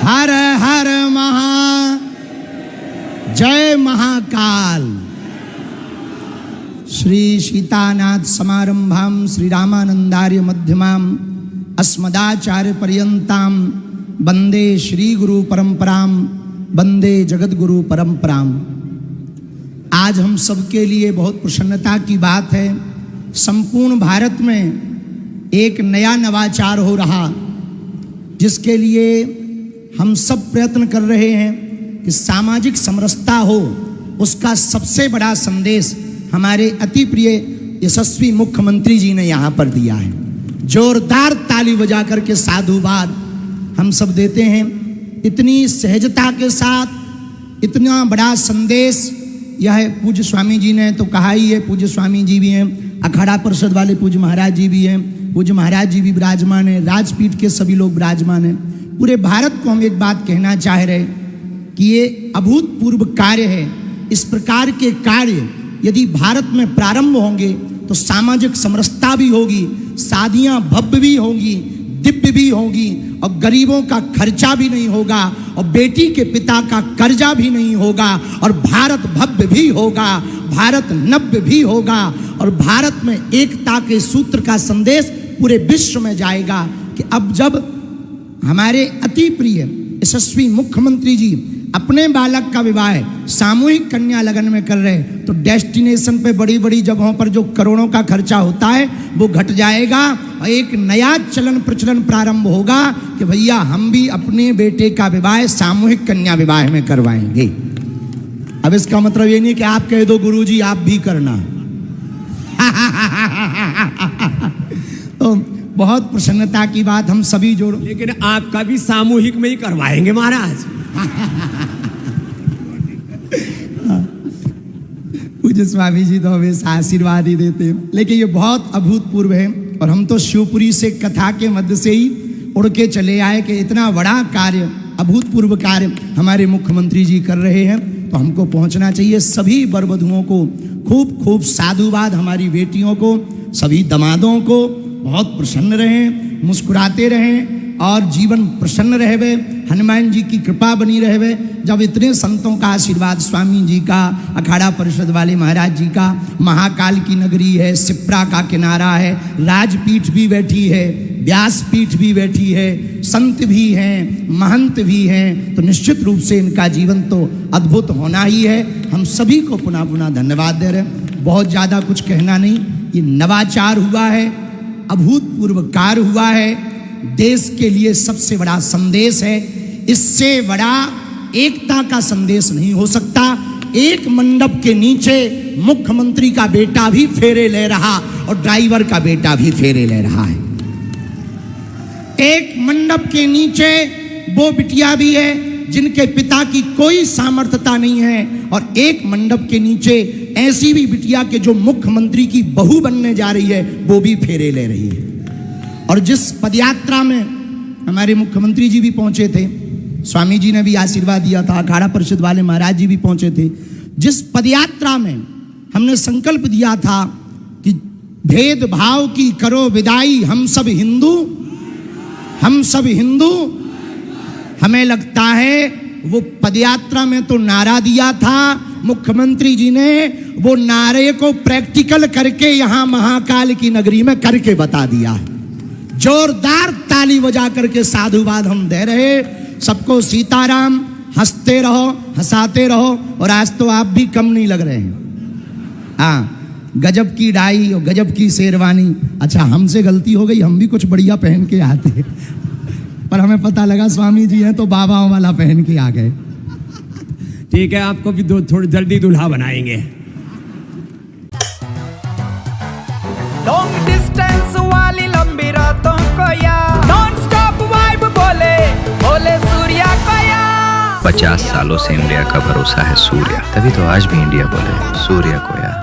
हर हर जय महाकाल। श्री सीतानाथ समारंभाम श्री रामानंदार्य मध्यमाम अस्मदाचार्य पर्यंताम वंदे श्री गुरु परंपराम वंदे जगत गुरु परंपराम। आज हम सबके लिए बहुत प्रसन्नता की बात है, संपूर्ण भारत में एक नया नवाचार हो रहा, जिसके लिए हम सब प्रयत्न कर रहे हैं कि सामाजिक समरसता हो। उसका सबसे बड़ा संदेश हमारे अति प्रिय यशस्वी मुख्यमंत्री जी ने यहाँ पर दिया है। जोरदार ताली बजा करके साधुवाद हम सब देते हैं। इतनी सहजता के साथ इतना बड़ा संदेश यह पूज्य स्वामी जी ने तो कहा ही है। पूज्य स्वामी जी भी हैं, अखाड़ा परिषद वाले पूज्य महाराज जी भी हैं, पूज्य महाराज जी भी विराजमान हैं, राजपीठ के सभी लोग विराजमान हैं। पूरे भारत को हम एक बात कहना चाह रहे कि ये अभूतपूर्व कार्य है। इस प्रकार के कार्य यदि भारत में प्रारंभ होंगे तो सामाजिक समरसता भी होगी, शादियां भव्य भी होंगी, दिव्य भी होगी, और गरीबों का खर्चा भी नहीं होगा, और बेटी के पिता का कर्जा भी नहीं होगा, और भारत भव्य भी होगा, भारत नव्य भी होगा, और भारत में एकता के सूत्र का संदेश पूरे विश्व में जाएगा कि अब जब हमारे अति प्रिय यशस्वी मुख्यमंत्री जी अपने बालक का विवाह सामूहिक कन्या लगन में कर रहे, तो डेस्टिनेशन पे बड़ी बड़ी जगहों पर जो करोड़ों का खर्चा होता है वो घट जाएगा, और एक नया चलन प्रचलन प्रारंभ होगा कि भैया हम भी अपने बेटे का विवाह सामूहिक कन्या विवाह में करवाएंगे। अब इसका मतलब ये नहीं कि आप कह दो गुरुजी आप भी करना। तो बहुत प्रसन्नता की बात, हम सभी जोड़ो, लेकिन आपका भी सामूहिक में ही करवाएंगे महाराज। पूज्य स्वामी जी तो हमें आशीर्वाद ही देते हैं, लेकिन ये बहुत अभूतपूर्व है। और हम तो शिवपुरी से कथा के मध्य से ही उड़ के चले आए कि इतना बड़ा कार्य, अभूतपूर्व कार्य हमारे मुख्यमंत्री जी कर रहे हैं, तो हमको पहुंचना चाहिए। सभी वर वधुओं को खूब खूब साधुवाद, हमारी बेटियों को, सभी दमादों को बहुत प्रसन्न रहें, मुस्कुराते रहें और जीवन प्रसन्न रहवे, हनुमान जी की कृपा बनी रहवे। जब इतने संतों का आशीर्वाद, स्वामी जी का, अखाड़ा परिषद वाले महाराज जी का, महाकाल की नगरी है, सिप्रा का किनारा है, राजपीठ भी बैठी है, व्यासपीठ भी बैठी है, संत भी हैं, महंत भी हैं, तो निश्चित रूप से इनका जीवन तो अद्भुत होना ही है। हम सभी को पुनः पुनः धन्यवाद दे रहे हैं। बहुत ज़्यादा कुछ कहना नहीं, ये नवाचार हुआ है, अभूतपूर्व कार्य हुआ है, देश के लिए सबसे बड़ा संदेश है। इससे बड़ा एकता का संदेश नहीं हो सकता। एक मंडप के नीचे मुख्यमंत्री का बेटा भी फेरे ले रहा और ड्राइवर का बेटा भी फेरे ले रहा है। एक मंडप के नीचे वो बिटिया भी है जिनके पिता की कोई सामर्थ्यता नहीं है, और एक मंडप के नीचे ऐसी भी बिटिया के जो मुख्यमंत्री की बहू बनने जा रही है, वो भी फेरे ले रही है। और जिस पदयात्रा में हमारे मुख्यमंत्री जी भी पहुंचे थे, स्वामी जी ने भी आशीर्वाद दिया था, अखाड़ा परिषद वाले महाराज जी भी पहुंचे थे, जिस पदयात्रा में हमने संकल्प दिया था कि भेदभाव की करो विदाई, हम सब हिंदू, हम सब हिंदू। हमें लगता है वो पदयात्रा में तो नारा दिया था, मुख्यमंत्री जी ने वो नारे को प्रैक्टिकल करके यहां महाकाल की नगरी में करके बता दिया है। जोरदार ताली बजा करके साधुवाद हम दे रहे। सबको सीताराम, हंसते रहो, हंसाते रहो, और आज तो आप भी कम नहीं लग रहे हैं। हाँ, गजब की डाई और गजब की शेरवानी। अच्छा, हमसे गलती हो गई, हम भी कुछ बढ़िया पहन के आते, पर हमें पता लगा स्वामी जी हैं तो बाबाओं वाला पहन के आ गए। ठीक है, आपको भी थोड़ी जल्दी दूल्हा बनाएंगे। लॉन्ग डिस्टेंस वाली लंबी रातों को यार, नॉन स्टॉप वाइब बोले बोले सूर्या को यार। 50 सालों से इंडिया का भरोसा है सूर्या, तभी तो आज भी इंडिया बोले सूर्या को यार।